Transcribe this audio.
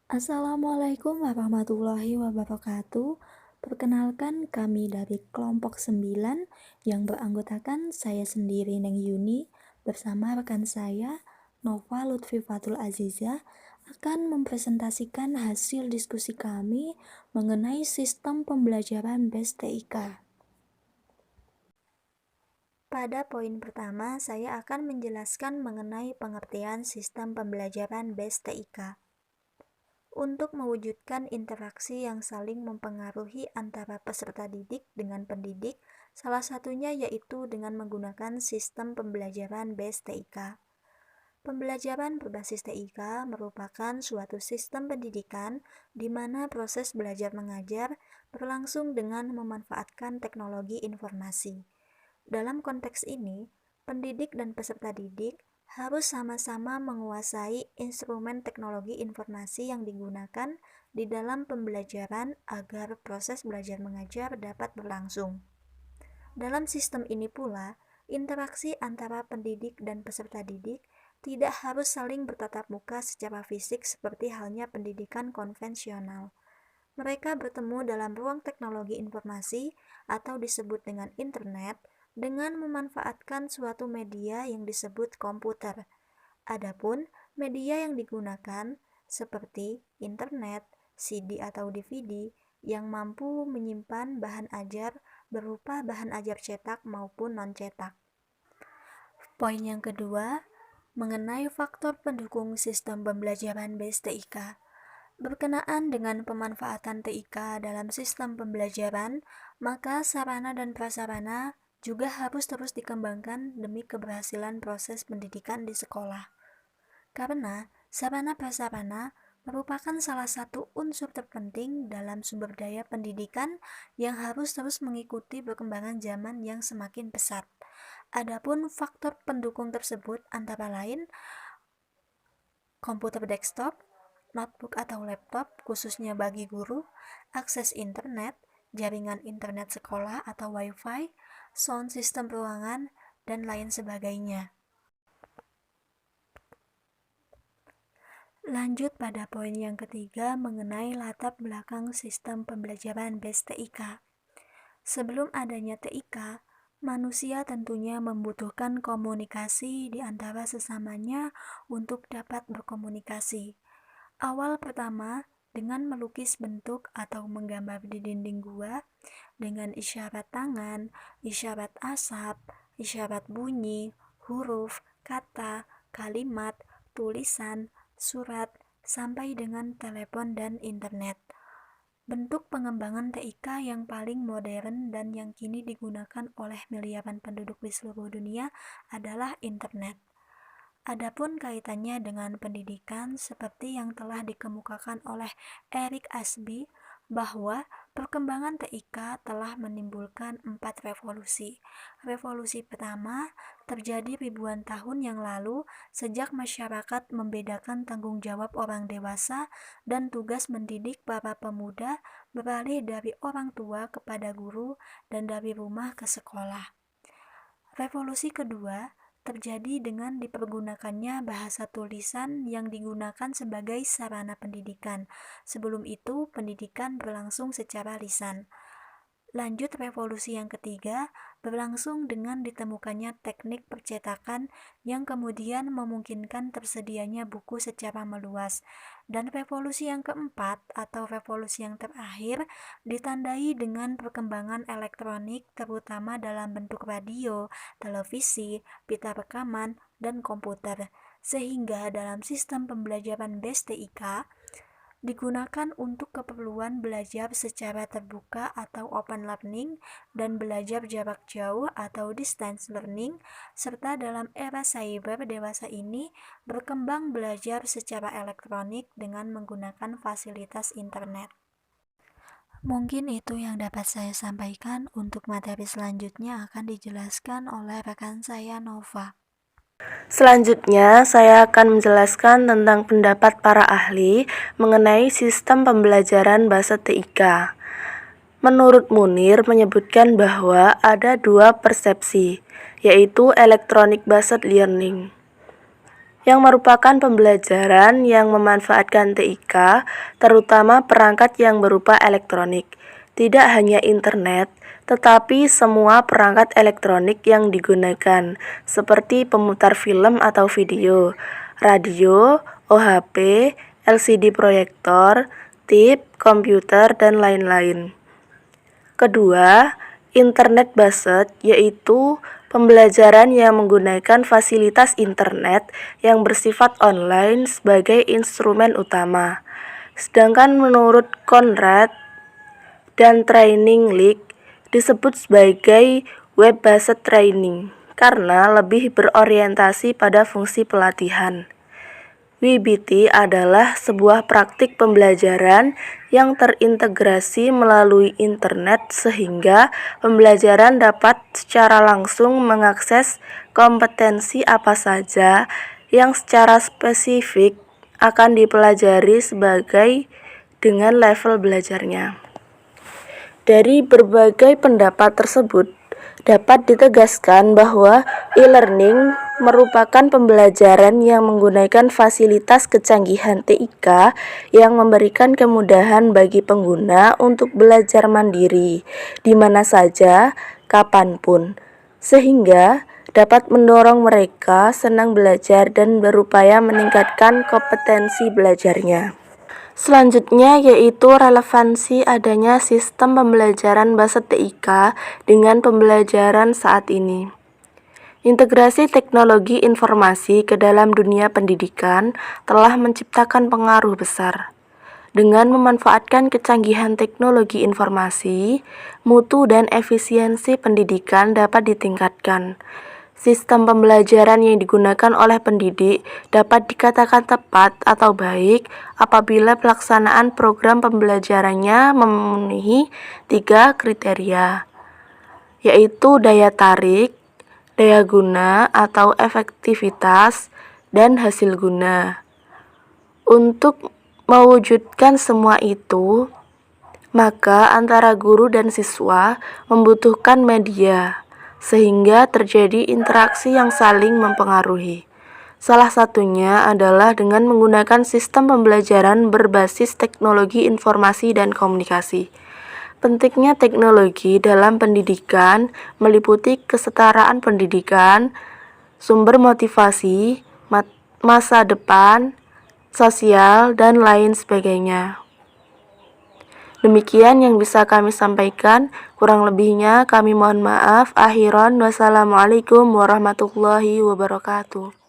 Assalamualaikum warahmatullahi wabarakatuh. Perkenalkan kami dari kelompok 9 yang beranggotakan saya sendiri Neng Yuni bersama rekan saya Nova Lutfi Fatul Aziza akan mempresentasikan hasil diskusi kami mengenai sistem pembelajaran BES TIK. Pada poin pertama, saya akan menjelaskan mengenai pengertian sistem pembelajaran BES TIK. Untuk mewujudkan interaksi yang saling mempengaruhi antara peserta didik dengan pendidik, salah satunya yaitu dengan menggunakan sistem pembelajaran BES TIK. Pembelajaran berbasis TIK merupakan suatu sistem pendidikan di mana proses belajar mengajar berlangsung dengan memanfaatkan teknologi informasi. Dalam konteks ini, pendidik dan peserta didik harus sama-sama menguasai instrumen teknologi informasi yang digunakan di dalam pembelajaran agar proses belajar mengajar dapat berlangsung. Dalam sistem ini pula, interaksi antara pendidik dan peserta didik tidak harus saling bertatap muka secara fisik seperti halnya pendidikan konvensional. Mereka bertemu dalam ruang teknologi informasi atau disebut dengan internet dengan memanfaatkan suatu media yang disebut komputer. Adapun media yang digunakan seperti internet, CD atau DVD yang mampu menyimpan bahan ajar berupa bahan ajar cetak maupun non-cetak. Poin yang kedua, mengenai faktor pendukung sistem pembelajaran BES TIK. Berkenaan dengan pemanfaatan TIK dalam sistem pembelajaran, maka sarana dan prasarana juga harus terus dikembangkan demi keberhasilan proses pendidikan di sekolah. Karena sarana prasarana merupakan salah satu unsur terpenting dalam sumber daya pendidikan yang harus terus mengikuti perkembangan zaman yang semakin pesat. Adapun faktor pendukung tersebut antara lain komputer desktop, notebook atau laptop khususnya bagi guru, akses internet, jaringan internet sekolah atau wifi, sound system ruangan, dan lain sebagainya. Lanjut pada poin yang ketiga mengenai latar belakang sistem pembelajaran BES TIK. Sebelum adanya TIK, manusia tentunya membutuhkan komunikasi di antara sesamanya untuk dapat berkomunikasi. Awal pertama dengan melukis bentuk atau menggambar di dinding gua dengan isyarat tangan, isyarat asap, isyarat bunyi, huruf, kata, kalimat, tulisan, surat, sampai dengan telepon dan internet. Bentuk pengembangan TIK yang paling modern dan yang kini digunakan oleh miliaran penduduk di seluruh dunia adalah internet. Adapun kaitannya dengan pendidikan seperti yang telah dikemukakan oleh Eric Ashby bahwa perkembangan TIK telah menimbulkan 4 revolusi. Revolusi pertama terjadi ribuan tahun yang lalu sejak masyarakat membedakan tanggung jawab orang dewasa dan tugas mendidik para pemuda beralih dari orang tua kepada guru dan dari rumah ke sekolah. Revolusi kedua terjadi dengan dipergunakannya bahasa tulisan yang digunakan sebagai sarana pendidikan. Sebelum itu, pendidikan berlangsung secara lisan. Lanjut revolusi yang ketiga berlangsung dengan ditemukannya teknik percetakan yang kemudian memungkinkan tersedianya buku secara meluas. Dan revolusi yang keempat atau revolusi yang terakhir ditandai dengan perkembangan elektronik terutama dalam bentuk radio, televisi, pita rekaman, dan komputer. Sehingga dalam sistem pembelajaran BES TIK digunakan untuk keperluan belajar secara terbuka atau open learning dan belajar jarak jauh atau distance learning, serta dalam era cyber dewasa ini berkembang belajar secara elektronik dengan menggunakan fasilitas internet. Mungkin itu yang dapat saya sampaikan. Untuk materi selanjutnya akan dijelaskan oleh rekan saya Nova. Selanjutnya, saya akan menjelaskan tentang pendapat para ahli mengenai sistem pembelajaran bahasa TIK. Menurut Munir menyebutkan bahwa ada 2 persepsi, yaitu electronic based learning. yang merupakan pembelajaran yang memanfaatkan TIK, terutama perangkat yang berupa elektronik. Tidak hanya internet, tetapi semua perangkat elektronik yang digunakan, seperti pemutar film atau video, radio, OHP, LCD proyektor, tip, komputer, dan lain-lain. Kedua, internet-based, yaitu pembelajaran yang menggunakan fasilitas internet yang bersifat online sebagai instrumen utama. Sedangkan menurut Conrad dan Training League disebut sebagai web-based training karena lebih berorientasi pada fungsi pelatihan. WBT adalah sebuah praktik pembelajaran yang terintegrasi melalui internet sehingga pembelajaran dapat secara langsung mengakses kompetensi apa saja yang secara spesifik akan dipelajari sebagai dengan level belajarnya. Dari berbagai pendapat tersebut, dapat ditegaskan bahwa e-learning merupakan pembelajaran yang menggunakan fasilitas kecanggihan TIK yang memberikan kemudahan bagi pengguna untuk belajar mandiri, di mana saja, kapanpun, sehingga dapat mendorong mereka senang belajar dan berupaya meningkatkan kompetensi belajarnya. Selanjutnya yaitu relevansi adanya sistem pembelajaran bahasa TIK dengan pembelajaran saat ini. Integrasi teknologi informasi ke dalam dunia pendidikan telah menciptakan pengaruh besar. Dengan memanfaatkan kecanggihan teknologi informasi, mutu dan efisiensi pendidikan dapat ditingkatkan. Sistem pembelajaran yang digunakan oleh pendidik dapat dikatakan tepat atau baik apabila pelaksanaan program pembelajarannya memenuhi 3 kriteria, yaitu daya tarik, daya guna atau efektivitas, dan hasil guna. Untuk mewujudkan semua itu, maka antara guru dan siswa membutuhkan media, sehingga terjadi interaksi yang saling mempengaruhi. Salah satunya adalah dengan menggunakan sistem pembelajaran berbasis teknologi informasi dan komunikasi. Pentingnya teknologi dalam pendidikan meliputi kesetaraan pendidikan, sumber motivasi, masa depan, sosial, dan lain sebagainya. Demikian yang bisa kami sampaikan, kurang lebihnya kami mohon maaf. Akhiran, wassalamualaikum warahmatullahi wabarakatuh.